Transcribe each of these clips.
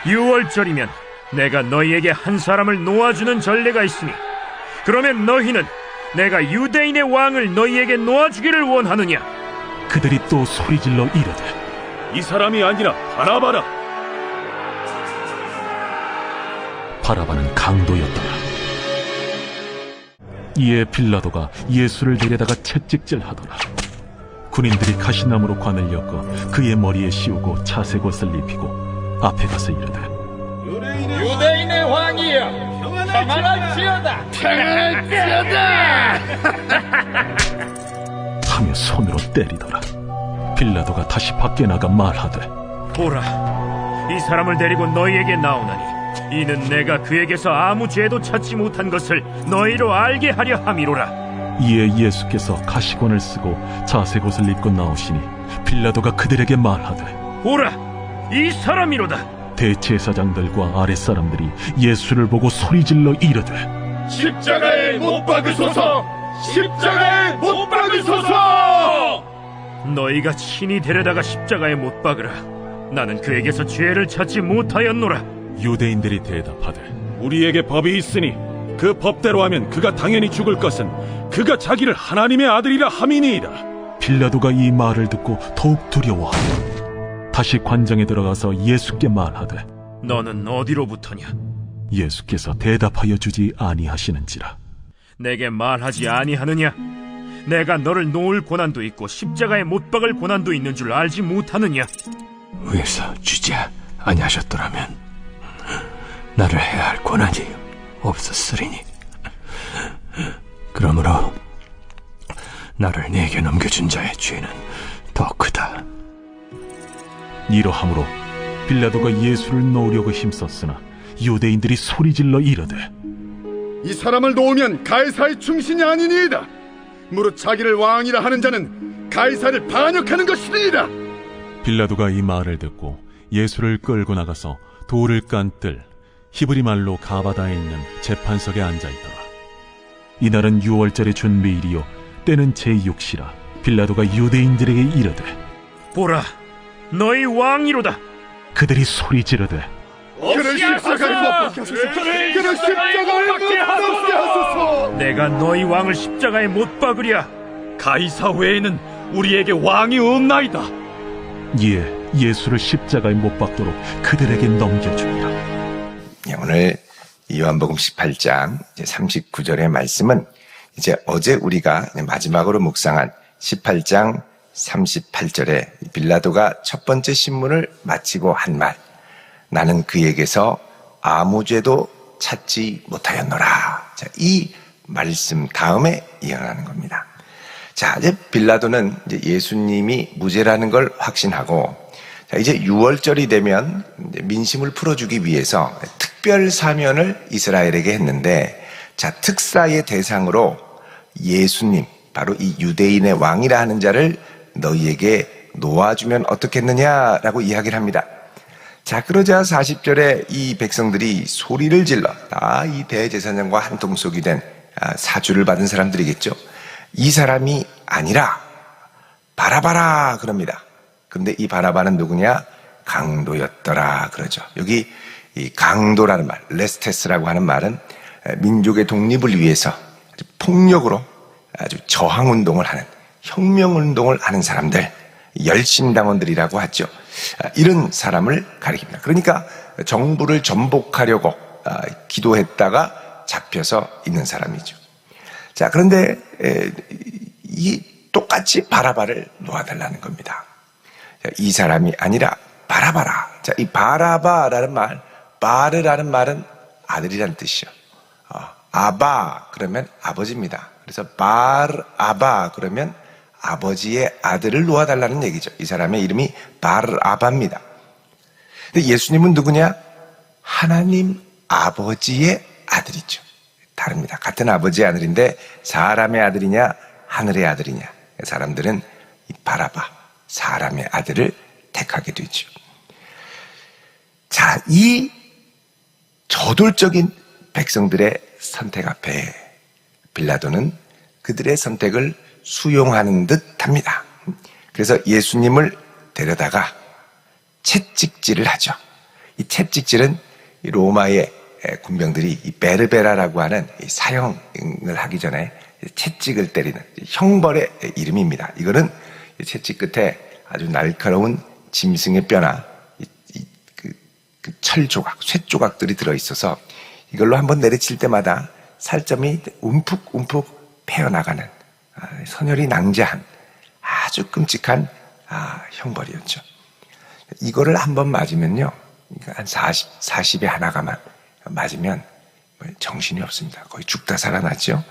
유월절이면 내가 너희에게 한 사람을 놓아주는 전례가 있으니 그러면 너희는 내가 유대인의 왕을 너희에게 놓아주기를 원하느냐? 그들이 또 소리질러 이르되 이 사람이 아니라 바라바라. 바라바는 강도였더라. 이에 빌라도가 예수를 데려다가 채찍질하더라. 군인들이 가시나무로 관을 엮어 그의 머리에 씌우고 자색 옷을 입히고 앞에 가서 이르되 유대인의 왕이여, 평안할지어다. 하며 손으로 때리더라. 빌라도가 다시 밖에 나가 말하되 보라, 이 사람을 데리고 너희에게 나오나니 이는 내가 그에게서 아무 죄도 찾지 못한 것을 너희로 알게 하려 함이로라. 이에 예수께서 가시관을 쓰고 자색 옷을 입고 나오시니 빌라도가 그들에게 말하되 보라, 이 사람이로다. 대제사장들과 아랫사람들이 예수를 보고 소리질러 이르되 십자가에 못 박으소서! 십자가에 못 박으소서! 너희가 친히 데려다가 십자가에 못 박으라. 나는 그에게서 죄를 찾지 못하였노라. 유대인들이 대답하되 우리에게 법이 있으니 그 법대로 하면 그가 당연히 죽을 것은 그가 자기를 하나님의 아들이라 함이니이다. 빌라도가 이 말을 듣고 더욱 두려워하며 다시 관장에 들어가서 예수께 말하되 너는 어디로부터냐? 예수께서 대답하여 주지 아니하시는지라. 내게 말하지 아니하느냐? 내가 너를 놓을 고난도 있고 십자가에 못 박을 고난도 있는 줄 알지 못하느냐? 위에서 주지 아니하셨더라면 나를 해야 할 권한이 없었으리니 그러므로 나를 네게 넘겨준 자의 죄는 더 크다. 이러함으로 빌라도가 예수를 놓으려고 힘썼으나 유대인들이 소리질러 이르되 이 사람을 놓으면 가이사의 충신이 아니니이다. 무릇 자기를 왕이라 하는 자는 가이사를 반역하는 것이니이다. 빌라도가 이 말을 듣고 예수를 끌고 나가서 돌을 깐 뜰 히브리 말로 가바다에 있는 재판석에 앉아있더라. 이날은 유월절의 준비일이요 때는 제6시라. 빌라도가 유대인들에게 이르되 보라, 너희 왕이로다. 그들이 소리 지르되 그를 십자가에 못 박게 하소서. 그를 십자가에 못 박게 하소서. 내가 너희 왕을 십자가에 못 박으랴. 가이사 외에는 우리에게 왕이 없나이다. 이에 예수를 십자가에 못 박도록 그들에게 넘겨주니라. 오늘 요한복음 18장 39절의 말씀은 이제 어제 우리가 마지막으로 묵상한 18장 38절에 빌라도가 첫 번째 신문을 마치고 한 말, 나는 그에게서 아무 죄도 찾지 못하였노라. 자, 이 말씀 다음에 이어나는 겁니다. 자, 이제 빌라도는 이제 예수님이 무죄라는 걸 확신하고, 자, 이제 유월절이 되면 민심을 풀어주기 위해서 특별 사면을 이스라엘에게 했는데, 자, 특사의 대상으로 예수님, 바로 이 유대인의 왕이라 하는 자를 너희에게 놓아주면 어떻겠느냐라고 이야기를 합니다. 자, 그러자 40절에 이 백성들이 소리를 질러, 다 이 대제사장과 한통속이 된 사주를 받은 사람들이겠죠. 이 사람이 아니라 바라바라 그럽니다. 근데 이 바라바는 누구냐? 강도였더라 그러죠. 여기 이 강도라는 말, 레스테스라고 하는 말은 민족의 독립을 위해서 아주 폭력으로 아주 저항운동을 하는, 혁명운동을 하는 사람들, 열심당원들이라고 하죠. 이런 사람을 가리킵니다. 그러니까 정부를 전복하려고 기도했다가 잡혀서 있는 사람이죠. 자, 그런데 이 똑같이 바라바를 놓아달라는 겁니다. 이 사람이 아니라 바라바라. 자, 이 바라바라는 말, 바르라는 말은 아들이라는 뜻이요. 아바 그러면 아버지입니다. 그래서 바르아바 그러면 아버지의 아들을 놓아달라는 얘기죠. 이 사람의 이름이 바르아바입니다. 근데 예수님은 누구냐? 하나님 아버지의 아들이죠. 다릅니다. 같은 아버지의 아들인데 사람의 아들이냐 하늘의 아들이냐. 사람들은 이 바라바, 사람의 아들을 택하게 되죠. 자, 이 저돌적인 백성들의 선택 앞에 빌라도는 그들의 선택을 수용하는 듯 합니다. 그래서 예수님을 데려다가 채찍질을 하죠. 이 채찍질은 이 로마의 군병들이 이 베르베라라고 하는 이 사형을 하기 전에 채찍을 때리는 형벌의 이름입니다. 이거는 채찍 끝에 아주 날카로운 짐승의 뼈나 그 철 조각, 쇠 조각들이 들어있어서 이걸로 한번 내리칠 때마다 살점이 움푹움푹 패어나가는 선혈이 낭자한 아주 끔찍한 형벌이었죠. 이거를 한번 맞으면요, 한 40에 하나가만 맞으면 정신이 없습니다. 거의 죽다 살아났죠.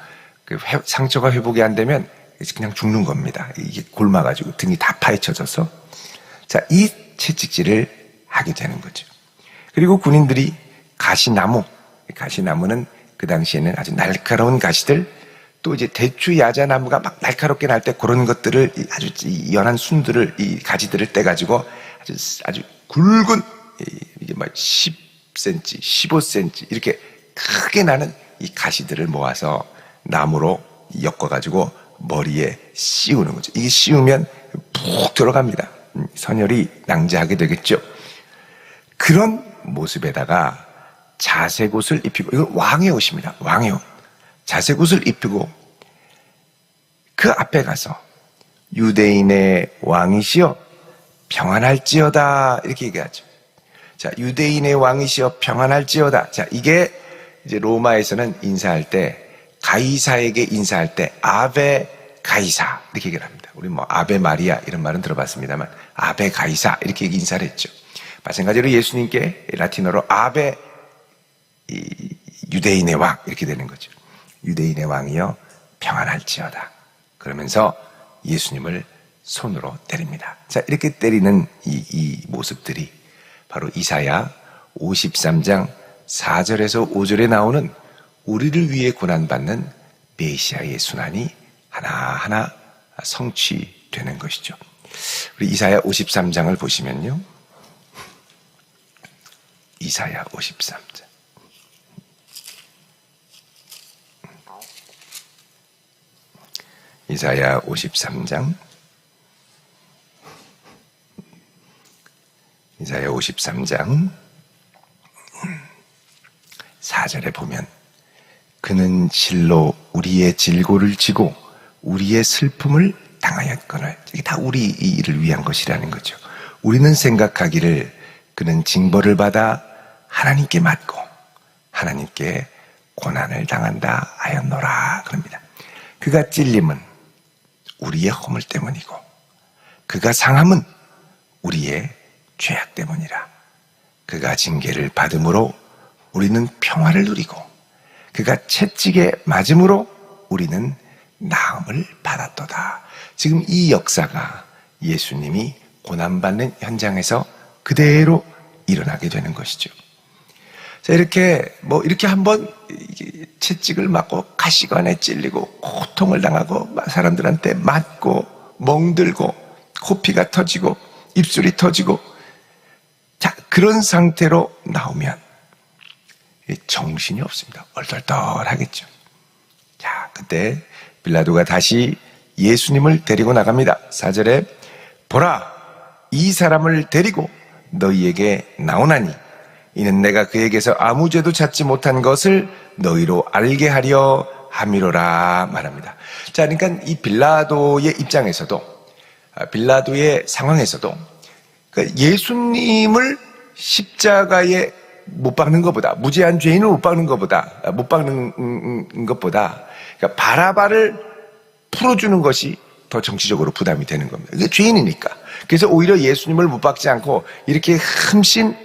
상처가 회복이 안 되면 그냥 죽는 겁니다. 이게 곪아가지고 등이 다 파헤쳐져서. 자, 이 채찍질을 하게 되는 거죠. 그리고 군인들이 가시나무는 그 당시에는 아주 날카로운 가시들, 또 이제 대추 야자나무가 막 날카롭게 날 때 그런 것들을 아주 연한 순들을, 이 가지들을 떼가지고 아주 굵은, 이게 막 10cm, 15cm 이렇게 크게 나는 이 가시들을 모아서 나무로 엮어가지고 머리에 씌우는 거죠. 이게 씌우면 푹 들어갑니다. 선혈이 낭자하게 되겠죠. 그런 모습에다가 자색옷을 입히고, 이건 왕의 옷입니다. 왕의 옷. 자색옷을 입히고 그 앞에 가서 유대인의 왕이시여 평안할지어다 이렇게 얘기하죠. 자, 유대인의 왕이시여 평안할지어다. 자, 이게 이제 로마에서는 인사할 때, 가이사에게 인사할 때 아베 가이사 이렇게 얘기를 합니다. 우리 뭐 아베 마리아 이런 말은 들어봤습니다만 아베 가이사 이렇게 인사를 했죠. 마찬가지로 예수님께 라틴어로 아베 유대인의 왕 이렇게 되는 거죠. 유대인의 왕이여 평안할지어다. 그러면서 예수님을 손으로 때립니다. 자, 이렇게 때리는 이 모습들이 바로 이사야 53장 4절에서 5절에 나오는 우리를 위해 고난받는 메시아의 순환이 하나하나 성취되는 것이죠. 우리 이사야 53장을 보시면요. 이사야 53장. 이사야 53장. 이사야 53장 4절에 보면 그는 실로 우리의 질고를 지고 우리의 슬픔을 당하였거늘. 이게 다 우리 일을 위한 것이라는 거죠. 우리는 생각하기를 그는 징벌을 받아 하나님께 맞고 하나님께 고난을 당한다 하였노라 그럽니다. 그가 찔림은 우리의 허물 때문이고 그가 상함은 우리의 죄악 때문이라. 그가 징계를 받음으로 우리는 평화를 누리고 그가 채찍에 맞음으로 우리는 나음을 받았도다. 지금 이 역사가 예수님이 고난받는 현장에서 그대로 일어나게 되는 것이죠. 자, 이렇게 한번 채찍을 맞고 가시관에 찔리고 고통을 당하고 사람들한테 맞고 멍들고 코피가 터지고 입술이 터지고, 자, 그런 상태로 나오면 정신이 없습니다. 얼떨떨하겠죠. 자, 그때 빌라도가 다시 예수님을 데리고 나갑니다. 4절에 보라, 이 사람을 데리고 너희에게 나오나니 이는 내가 그에게서 아무 죄도 찾지 못한 것을 너희로 알게 하려 함이로라 말합니다. 자, 그러니까 이 빌라도의 입장에서도, 빌라도의 상황에서도 예수님을 십자가에 못 박는 것보다, 무죄한 죄인을 못 박는 것보다, 그러니까 바라바를 풀어주는 것이 더 정치적으로 부담이 되는 겁니다. 이게 죄인이니까. 그래서 오히려 예수님을 못 박지 않고 이렇게 흠씬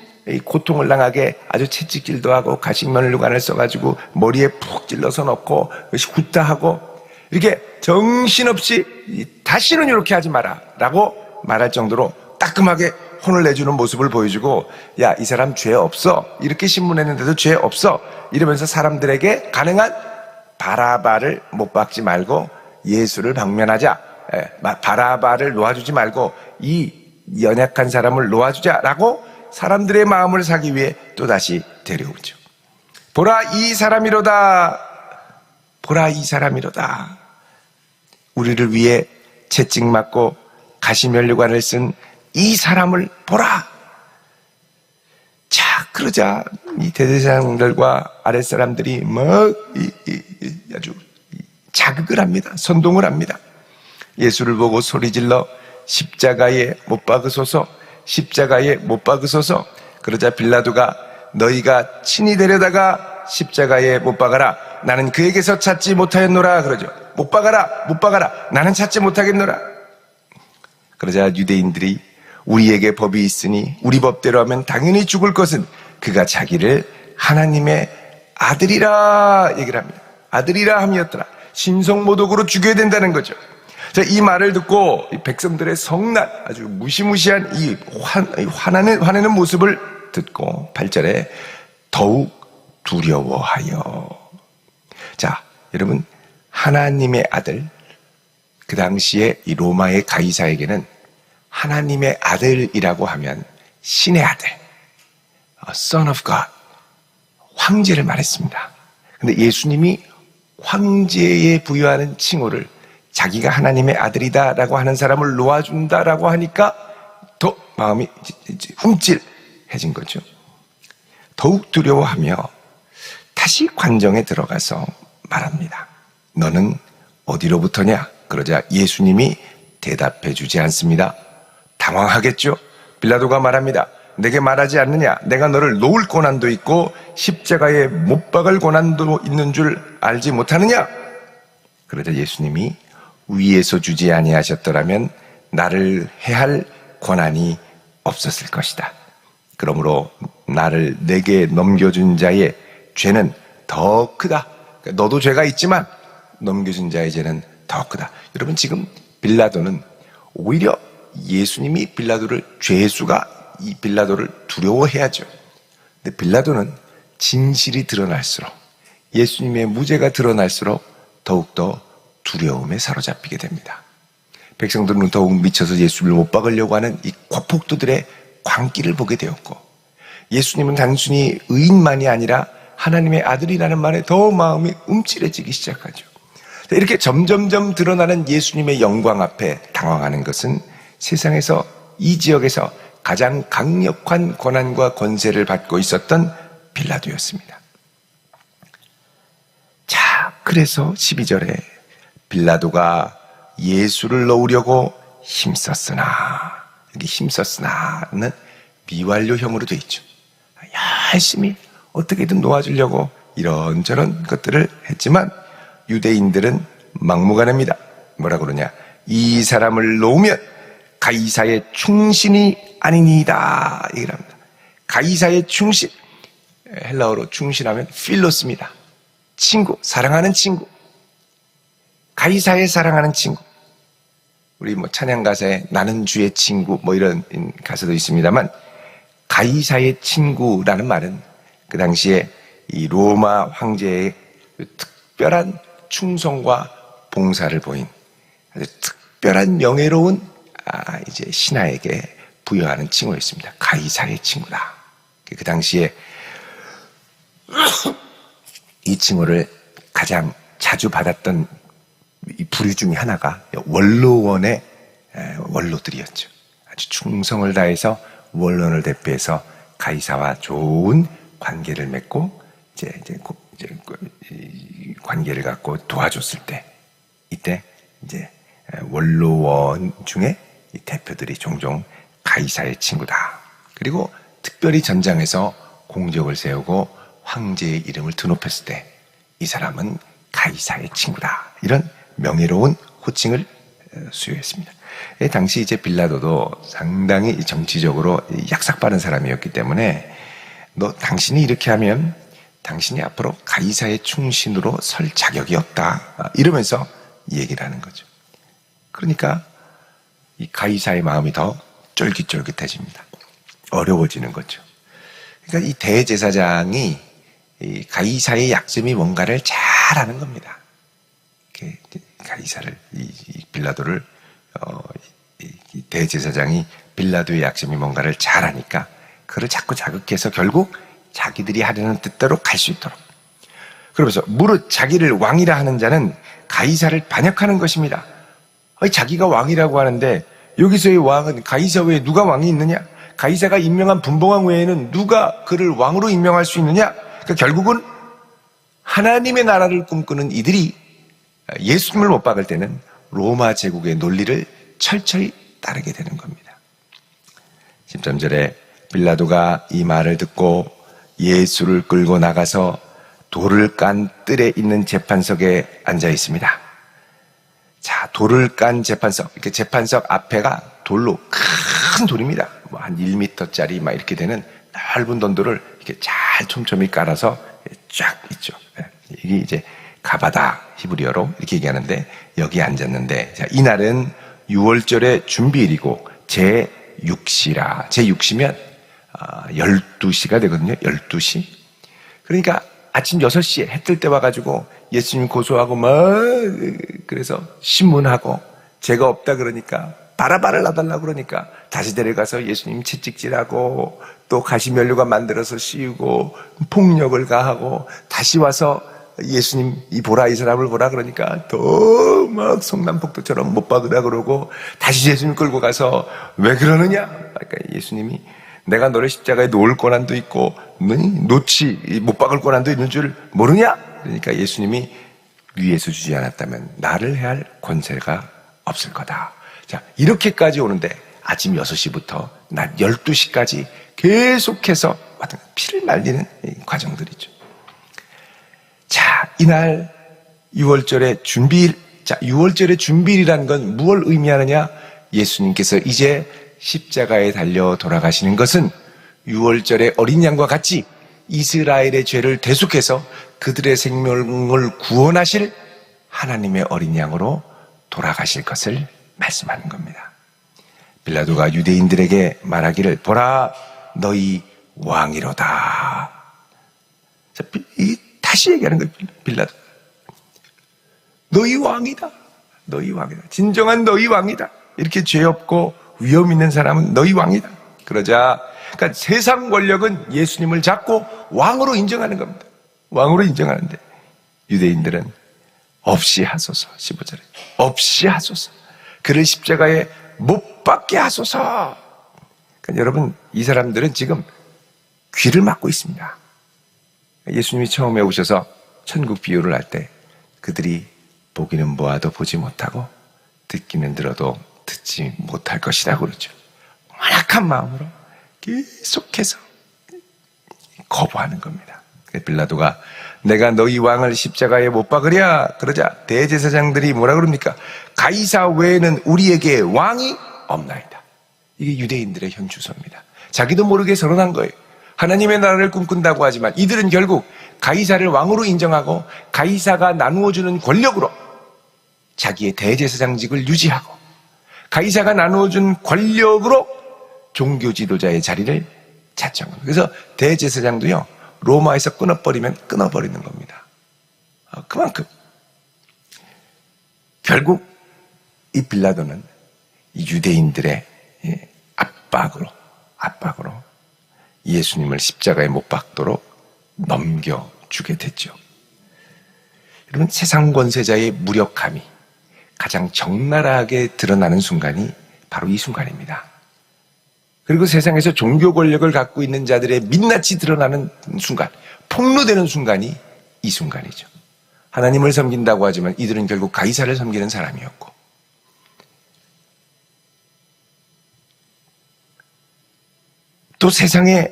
고통을 당하게 아주 채찍질도 하고 가식면류관을 써가지고 머리에 푹 찔러서 넣고 훗다 하고 이렇게 정신없이 다시는 이렇게 하지 마라 라고 말할 정도로 따끔하게 혼을 내주는 모습을 보여주고, 야, 이 사람 죄 없어, 이렇게 신문했는데도 죄 없어, 이러면서 사람들에게 가능한 바라바를 못 박지 말고 예수를 방면하자, 바라바를 놓아주지 말고 이 연약한 사람을 놓아주자라고 사람들의 마음을 사기 위해 또다시 데려오죠. 보라, 이 사람이로다. 보라, 이 사람이로다. 우리를 위해 채찍 맞고 가시면류관을 쓴 이 사람을 보라. 자, 그러자 이 대제사장들과 아랫사람들이 아주 자극을 합니다. 선동을 합니다. 예수를 보고 소리질러 십자가에 못 박으소서, 십자가에 못 박으소서. 그러자 빌라도가 너희가 친히 데려다가 십자가에 못 박아라. 나는 그에게서 찾지 못하였노라. 그러죠. 못 박아라, 못 박아라. 나는 찾지 못하겠노라. 그러자 유대인들이 우리에게 법이 있으니 우리 법대로 하면 당연히 죽을 것은 그가 자기를 하나님의 아들이라 얘기를 합니다. 아들이라 함이었더라. 신성모독으로 죽여야 된다는 거죠. 자, 이 말을 듣고 이 백성들의 성난, 아주 무시무시한 이 화내는 모습을 듣고 8절에 더욱 두려워하여. 자, 여러분, 하나님의 아들, 그 당시에 이 로마의 가이사에게는 하나님의 아들이라고 하면 신의 아들, Son of God, 황제를 말했습니다. 근데 예수님이 황제에 부여하는 칭호를 자기가 하나님의 아들이다라고 하는 사람을 놓아준다라고 하니까 더 마음이 움찔해진 거죠. 더욱 두려워하며 다시 관정에 들어가서 말합니다. 너는 어디로부터냐? 그러자 예수님이 대답해 주지 않습니다. 당황하겠죠? 빌라도가 말합니다. 내게 말하지 않느냐? 내가 너를 놓을 고난도 있고 십자가에 못 박을 고난도 있는 줄 알지 못하느냐? 그러자 예수님이 위에서 주지 아니하셨더라면 나를 해할 권한이 없었을 것이다. 그러므로 나를 내게 넘겨준 자의 죄는 더 크다. 너도 죄가 있지만 넘겨준 자의 죄는 더 크다. 여러분, 지금 빌라도는 오히려 예수님이 빌라도를, 죄수가 이 빌라도를 두려워해야죠. 근데 빌라도는 진실이 드러날수록, 예수님의 무죄가 드러날수록 더욱더 두려움에 사로잡히게 됩니다. 백성들은 더욱 미쳐서 예수를 못 박으려고 하는 이 과폭도들의 광기를 보게 되었고, 예수님은 단순히 의인만이 아니라 하나님의 아들이라는 말에 더 마음이 움찔해지기 시작하죠. 이렇게 점점점 드러나는 예수님의 영광 앞에 당황하는 것은 세상에서, 이 지역에서 가장 강력한 권한과 권세를 받고 있었던 빌라도였습니다. 자, 그래서 12절에 빌라도가 예수를 놓으려고 힘썼으나, 여기 힘썼으나는 미완료형으로 되어 있죠. 열심히 어떻게든 놓아주려고 이런저런 것들을 했지만 유대인들은 막무가내입니다. 뭐라 그러냐? 이 사람을 놓으면 가이사의 충신이 아니니이다 얘기를 합니다. 가이사의 충신, 헬라어로 충신하면 필로스입니다. 친구, 사랑하는 친구. 가이사의 사랑하는 친구. 우리 찬양 가사에 나는 주의 친구 이런 가사도 있습니다만, 가이사의 친구라는 말은 그 당시에 이 로마 황제의 특별한 충성과 봉사를 보인 아주 특별한 명예로운 이제 신하에게 부여하는 칭호였습니다. 가이사의 친구다. 그 당시에 이 칭호를 가장 자주 받았던 이 부류 중에 하나가 원로원의 원로들이었죠. 아주 충성을 다해서 원로원을 대표해서 가이사와 좋은 관계를 맺고 이제 관계를 갖고 도와줬을 때, 이때 이제 원로원 중에 이 대표들이 종종 가이사의 친구다. 그리고 특별히 전장에서 공적을 세우고 황제의 이름을 드높였을 때 이 사람은 가이사의 친구다. 이런 명예로운 호칭을 수여했습니다. 당시 이제 빌라도도 상당히 정치적으로 약삭빠른 사람이었기 때문에 당신이 이렇게 하면 당신이 앞으로 가이사의 충신으로 설 자격이 없다. 이러면서 얘기를 하는 거죠. 그러니까 이 가이사의 마음이 더 쫄깃쫄깃해집니다. 어려워지는 거죠. 그러니까 이 대제사장이 이 가이사의 약점이 뭔가를 잘 아는 겁니다. 가이사를, 이 빌라도를, 이 대제사장이 빌라도의 약점이 뭔가를 잘 아니까 그를 자꾸 자극해서 결국 자기들이 하려는 뜻대로 갈 수 있도록. 그러면서 무릇 자기를 왕이라 하는 자는 가이사를 반역하는 것입니다. 자기가 왕이라고 하는데 여기서의 왕은 가이사 외에 누가 왕이 있느냐? 가이사가 임명한 분봉왕 외에는 누가 그를 왕으로 임명할 수 있느냐? 그러니까 결국은 하나님의 나라를 꿈꾸는 이들이 예수님을 못 박을 때는 로마 제국의 논리를 철저히 따르게 되는 겁니다. 13절에 빌라도가 이 말을 듣고 예수를 끌고 나가서 돌을 깐 뜰에 있는 재판석에 앉아 있습니다. 자, 돌을 깐 재판석. 이렇게 재판석 앞에가 돌로 큰 돌입니다. 뭐 한 1m짜리 막 이렇게 되는 넓은 돌을 이렇게 잘 촘촘히 깔아서 쫙 있죠. 이게 이제 가바다 히브리어로 이렇게 얘기하는데 여기 앉았는데, 자, 이날은 6월절의 준비일이고 제6시라. 제6시면 12시가 되거든요. 12시. 그러니까 아침 6시에 해 뜰 때 와가지고 예수님 고소하고 막 그래서 신문하고 죄가 없다 그러니까 바라바를 놔달라고 그러니까 다시 데려가서 예수님 채찍질하고 또 가시면류관 만들어서 씌우고 폭력을 가하고 다시 와서 예수님 이 보라, 이 사람을 보라 그러니까 더 막 성남폭도처럼 못 박으라 그러고 다시 예수님 끌고 가서 왜 그러느냐? 그러니까 예수님이 내가 너를 십자가에 놓을 권한도 있고 놓지 못 박을 권한도 있는 줄 모르냐? 그러니까 예수님이 위에서 주지 않았다면 나를 해할 권세가 없을 거다. 자, 이렇게까지 오는데 아침 6시부터 낮 12시까지 계속해서 피를 말리는 과정들이죠. 자, 이날 6월절의 준비일. 자, 6월절의 준비일이라는 건 무엇을 의미하느냐? 예수님께서 이제 십자가에 달려 돌아가시는 것은 6월절의 어린 양과 같이 이스라엘의 죄를 대속해서 그들의 생명을 구원하실 하나님의 어린 양으로 돌아가실 것을 말씀하는 겁니다. 빌라도가 유대인들에게 말하기를 보라 너희 왕이로다. 자, 다시 얘기하는 거예요. 빌라도 너희 왕이다. 너희 왕이다. 진정한 너희 왕이다. 이렇게 죄 없고 위험 있는 사람은 너희 왕이다. 그러자 그러니까 세상 권력은 예수님을 잡고 왕으로 인정하는 겁니다. 왕으로 인정하는데 유대인들은 없이 하소서. 15절에 없이 하소서. 그를 십자가에 못 박게 하소서. 그러니까 여러분 이 사람들은 지금 귀를 막고 있습니다. 예수님이 처음에 오셔서 천국 비유를 할 때 그들이 보기는 보아도 보지 못하고 듣기는 들어도 듣지 못할 것이다 그러죠. 완악한 마음으로 계속해서 거부하는 겁니다. 빌라도가 내가 너희 왕을 십자가에 못 박으랴 그러자 대제사장들이 뭐라 그럽니까? 가이사 외에는 우리에게 왕이 없나이다. 이게 유대인들의 현 주소입니다. 자기도 모르게 서론한 거예요. 하나님의 나라를 꿈꾼다고 하지만 이들은 결국 가이사를 왕으로 인정하고 가이사가 나누어주는 권력으로 자기의 대제사장직을 유지하고 가이사가 나누어준 권력으로 종교 지도자의 자리를 찾죠. 그래서 대제사장도요 로마에서 끊어버리면 끊어버리는 겁니다. 그만큼 결국 이 빌라도는 이 유대인들의 압박으로 예수님을 십자가에 못 박도록 넘겨주게 됐죠. 여러분 세상 권세자의 무력함이 가장 적나라하게 드러나는 순간이 바로 이 순간입니다. 그리고 세상에서 종교 권력을 갖고 있는 자들의 민낯이 드러나는 순간, 폭로되는 순간이 이 순간이죠. 하나님을 섬긴다고 하지만 이들은 결국 가이사를 섬기는 사람이었고 또 세상에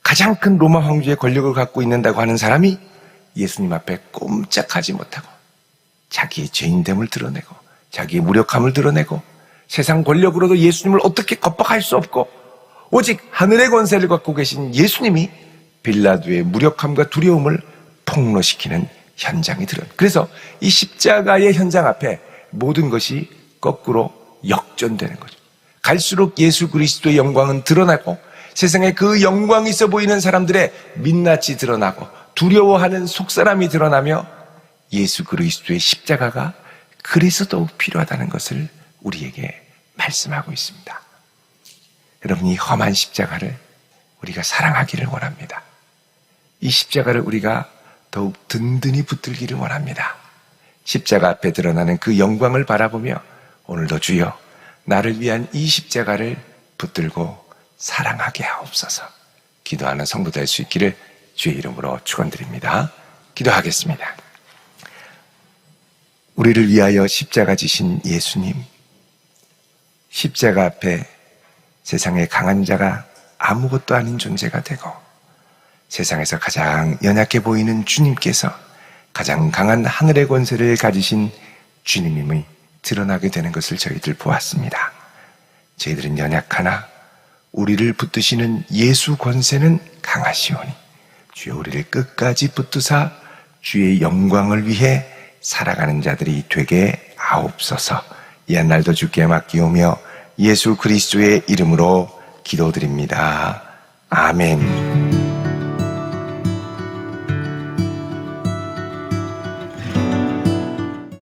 가장 큰 로마 황제의 권력을 갖고 있는다고 하는 사람이 예수님 앞에 꼼짝하지 못하고 자기의 죄인됨을 드러내고 자기의 무력함을 드러내고 세상 권력으로도 예수님을 어떻게 겁박할 수 없고 오직 하늘의 권세를 갖고 계신 예수님이 빌라도의 무력함과 두려움을 폭로시키는 현장이 드러나요. 그래서 이 십자가의 현장 앞에 모든 것이 거꾸로 역전되는 거죠. 갈수록 예수 그리스도의 영광은 드러나고 세상에 그 영광이 있어 보이는 사람들의 민낯이 드러나고 두려워하는 속사람이 드러나며 예수 그리스도의 십자가가 그래서 더욱 필요하다는 것을 우리에게 말씀하고 있습니다. 여러분 이 험한 십자가를 우리가 사랑하기를 원합니다. 이 십자가를 우리가 더욱 든든히 붙들기를 원합니다. 십자가 앞에 드러나는 그 영광을 바라보며 오늘도 주여 나를 위한 이 십자가를 붙들고 사랑하게 하옵소서. 기도하는 성도 될 수 있기를 주의 이름으로 축원드립니다. 기도하겠습니다. 우리를 위하여 십자가 지신 예수님, 십자가 앞에 세상의 강한 자가 아무것도 아닌 존재가 되고 세상에서 가장 연약해 보이는 주님께서 가장 강한 하늘의 권세를 가지신 주님임이 드러나게 되는 것을 저희들 보았습니다. 저희들은 연약하나 우리를 붙드시는 예수 권세는 강하시오니 주여 우리를 끝까지 붙드사 주의 영광을 위해 살아가는 자들이 되게 하옵소서. 이 한날도 주께 맡기오며 예수 그리스도의 이름으로 기도드립니다. 아멘.